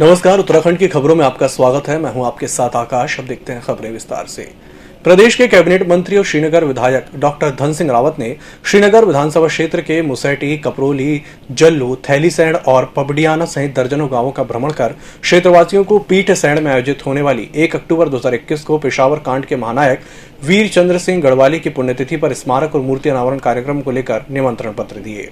नमस्कार, उत्तराखंड की खबरों में आपका स्वागत है। मैं हूं आपके साथ आकाश। अब देखते हैं खबरें विस्तार से। प्रदेश के कैबिनेट मंत्री और श्रीनगर विधायक डॉक्टर धन सिंह रावत ने श्रीनगर विधानसभा क्षेत्र के मुसैटी, कपरोली, जल्लू, थैलीसैंण और पबडियाना सहित दर्जनों गांवों का भ्रमण कर क्षेत्रवासियों को पीठसैंण में आयोजित होने वाली 1 अक्टूबर 2021 को पेशावर कांड के महानायक वीर चंद्र सिंह गढ़वाली की पुण्यतिथि पर स्मारक और मूर्ति अनावरण कार्यक्रम को लेकर निमंत्रण पत्र दिए।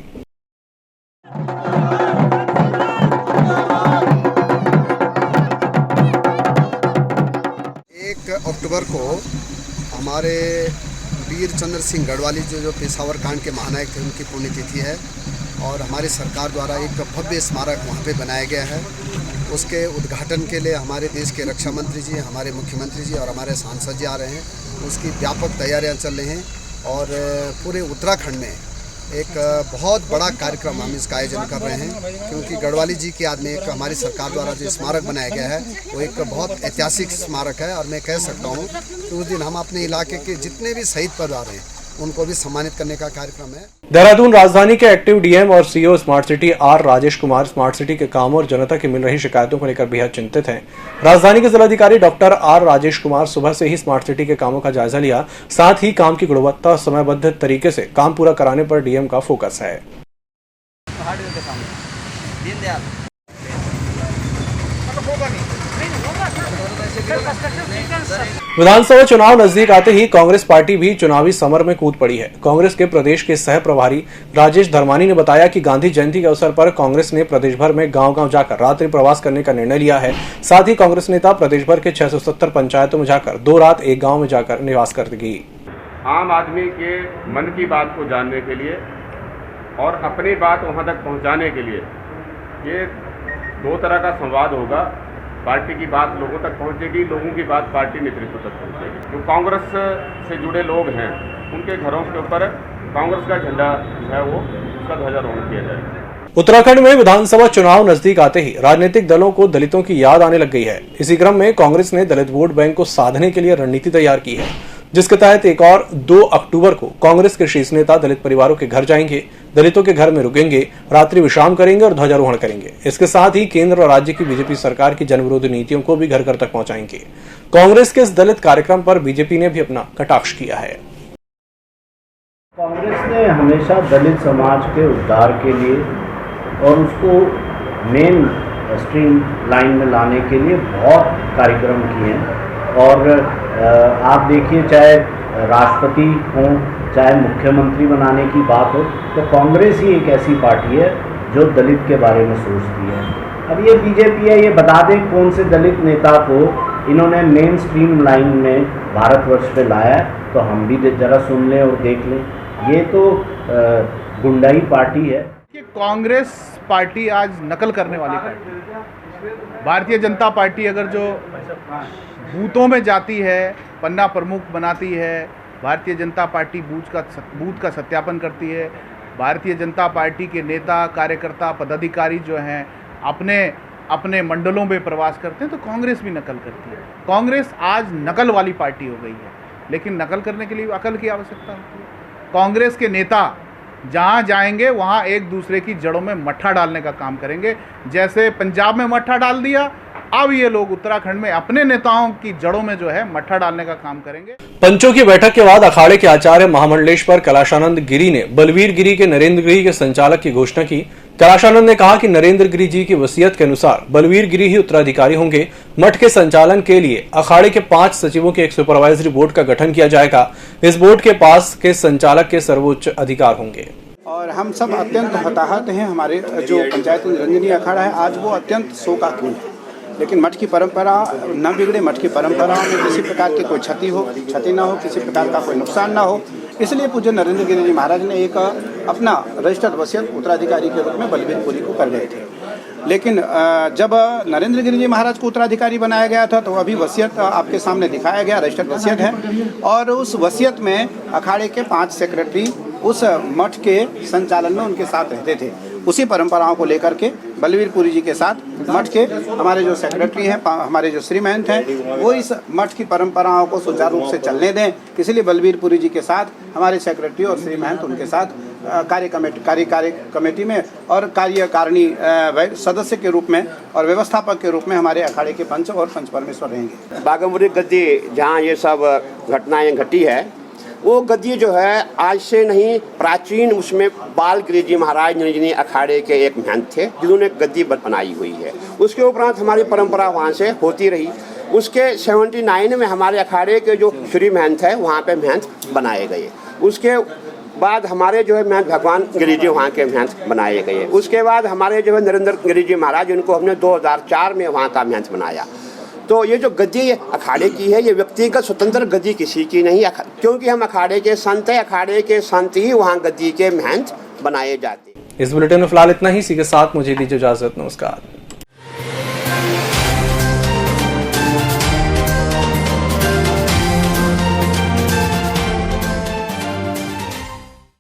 1 अक्टूबर को हमारे वीर चंद्र सिंह गढ़वाली जो पेशावर कांड के महानायक थे, उनकी पुण्यतिथि है और हमारी सरकार द्वारा एक भव्य स्मारक वहाँ पे बनाया गया है। उसके उद्घाटन के लिए हमारे देश के रक्षा मंत्री जी, हमारे मुख्यमंत्री जी और हमारे सांसद जी आ रहे हैं। उसकी व्यापक तैयारियाँ चल रही हैं और पूरे उत्तराखंड में एक बहुत बड़ा कार्यक्रम हम इसका आयोजन कर रहे हैं, क्योंकि गढ़वाली जी की याद में एक हमारी सरकार द्वारा जो स्मारक बनाया गया है वो एक बहुत ऐतिहासिक स्मारक है। और मैं कह सकता हूँ कि उस दिन हम अपने इलाके के जितने भी शहीद परिवार हैं उनको भी सम्मानित करने का कार्यक्रम है। देहरादून राजधानी के एक्टिव डीएम और CEO smart city R Rajesh Kumar smart city के कामों और जनता की मिल रही शिकायतों को लेकर बेहद चिंतित हैं। राजधानी के जिलाधिकारी डॉक्टर आर राजेश कुमार सुबह से ही स्मार्ट सिटी के कामों का जायजा लिया। साथ ही काम की गुणवत्ता समयबद्ध तरीके से काम पूरा कराने पर डीएम का फोकस है। विधानसभा चुनाव नजदीक आते ही कांग्रेस पार्टी भी चुनावी समर में कूद पड़ी है। कांग्रेस के प्रदेश के सह प्रभारी राजेश धर्मानी ने बताया कि गांधी जयंती के अवसर पर कांग्रेस ने प्रदेश भर में गांव-गांव जाकर रात्रि प्रवास करने का निर्णय लिया है। साथ ही कांग्रेस नेता प्रदेश भर के 670 पंचायतों में जाकर 2 रात एक गाँव में जाकर निवास करेगी। आम आदमी के मन की बात को जानने के लिए और अपनी बात वहां तक पहुंचाने के लिए ये 2 तरह का संवाद होगा। पार्टी की बात लोगों तक पहुंचेगी, लोगों की बात पार्टी नेतृत्व तक पहुंचेगी। जो कांग्रेस से जुड़े लोग हैं उनके घरों के ऊपर कांग्रेस का झंडा है वो उसका ध्वजारोहण किया जाएगा। उत्तराखंड में विधानसभा चुनाव नजदीक आते ही राजनीतिक दलों को दलितों की याद आने लग गई है। इसी क्रम में कांग्रेस ने दलित वोट बैंक को साधने के लिए रणनीति तैयार की है, जिसके तहत एक और 2 अक्टूबर को कांग्रेस के शीर्ष नेता दलित परिवारों के घर जाएंगे, दलितों के घर में रुकेंगे, रात्रि विश्राम करेंगे और ध्वजारोहण करेंगे। इसके साथ ही केंद्र और राज्य की बीजेपी सरकार की जनविरोधी नीतियों को भी घर घर तक पहुंचाएंगे। कांग्रेस के इस दलित कार्यक्रम पर बीजेपी ने भी अपना कटाक्ष किया है। कांग्रेस ने हमेशा दलित समाज के उद्धार के लिए और उसको मेन स्ट्रीम लाइन में लाने के लिए बहुत कार्यक्रम किए हैं। और आप देखिए, चाहे राष्ट्रपति हो, चाहे मुख्यमंत्री बनाने की बात हो, तो कांग्रेस ही एक ऐसी पार्टी है जो दलित के बारे में सोचती है। अब ये बीजेपी है, ये बता दें कौन से दलित नेता को इन्होंने मेन स्ट्रीम लाइन में भारतवर्ष पे लाया है, तो हम भी जरा सुन लें और देख लें। ये तो गुंडाई पार्टी है। कांग्रेस पार्टी आज नकल करने वाली पार्टी है। भारतीय जनता पार्टी अगर जो बूथों में जाती है, पन्ना प्रमुख बनाती है, भारतीय जनता पार्टी बूथ का सत्यापन करती है, भारतीय जनता पार्टी के नेता, कार्यकर्ता, पदाधिकारी जो हैं अपने मंडलों में प्रवास करते हैं, तो कांग्रेस भी नकल करती है। कांग्रेस आज नकल वाली पार्टी हो गई है, लेकिन नकल करने के लिए अकल की आवश्यकता होती है। कांग्रेस के नेता जहाँ जाएंगे वहाँ एक दूसरे की जड़ों में मट्ठा डालने का काम करेंगे। जैसे पंजाब में मट्ठा डाल दिया, अब ये लोग उत्तराखंड में अपने नेताओं की जड़ों में जो है मट्ठा डालने का काम करेंगे। पंचों की बैठक के बाद अखाड़े के आचार्य महामंडलेश्वर कैलाशानंद गिरी ने बलवीर गिरी के नरेंद्र गिरी के संचालक की घोषणा की। कैलाशानंद ने कहा कि नरेंद्र गिरी जी की वसीयत के अनुसार बलवीर गिरी ही उत्तराधिकारी होंगे। मठ के संचालन के लिए अखाड़े के 5 सचिवों के एक सुपरवाइजरी बोर्ड का गठन किया जाएगा। इस बोर्ड के पास के संचालक के सर्वोच्च अधिकार होंगे। और हम सब अत्यंत हताहत हैं। हमारे जो पंचायत निरंजनी अखाड़ा है आज वो अत्यंत शोकाकुल है, लेकिन मठ की परंपरा न बिगड़े, मठ की परंपरा में किसी प्रकार की कोई क्षति ना हो, किसी प्रकार का कोई नुकसान ना हो, इसलिए पूज्य नरेंद्र गिरी जी महाराज ने एक अपना रजिस्टर्ड वसीयत उत्तराधिकारी के रूप में बलवीरपुरी को कर गए थे। लेकिन जब नरेंद्र गिरी जी महाराज को उत्तराधिकारी बनाया गया था तो अभी वसीयत आपके सामने दिखाया गया, रजिस्टर्ड वसीयत है। और उस वसीयत में अखाड़े के 5 सेक्रेटरी उस मठ के संचालन में उनके साथ रहते थे। उसी परंपराओं को लेकर के बलवीरपुरी जी के साथ मठ के हमारे जो सेक्रेटरी हैं, हमारे जो श्री महंत हैं, वो इस मठ की परंपराओं को सुचारू रूप से चलने दें। इसलिए बलवीरपुरी जी के साथ हमारे सेक्रेटरी और श्री महंत उनके साथ कार्य कमेटी में और कार्यकारिणी सदस्य के रूप में और व्यवस्थापक के रूप में हमारे अखाड़े के पंच और पंच परमेश्वर रहेंगे। बागमपुरी गद्दी जहाँ ये सब घटनाएं घटी है, वो गद्दी जो है आज से नहीं, प्राचीन उसमें बाल गिरी जी महाराज निरंजनी अखाड़े के एक महंत थे जिन्होंने गद्दी बनाई हुई है। उसके उपरांत हमारी परंपरा वहाँ से होती रही। उसके 79 में हमारे अखाड़े के जो श्री महंत है वहाँ पे महंत बनाए गए। उसके बाद हमारे जो है महंत भगवान गिरी जी वहाँ के महंत बनाए गए। उसके बाद हमारे जो है नरेंद्र गिरी जी महाराज, उनको हमने 2004 में वहाँ का महंत बनाया। तो ये जो गद्दी अखाड़े की है, ये व्यक्तिगत स्वतंत्र गद्दी किसी की नहीं, क्योंकि हम अखाड़े के संत हैं, अखाड़े के संत ही वहाँ गद्दी के महंत बनाए जाते हैं। इस बुलेटिन में फिलहाल इतना ही। इसी के साथ मुझे दीजिए इजाजत। नमस्कार।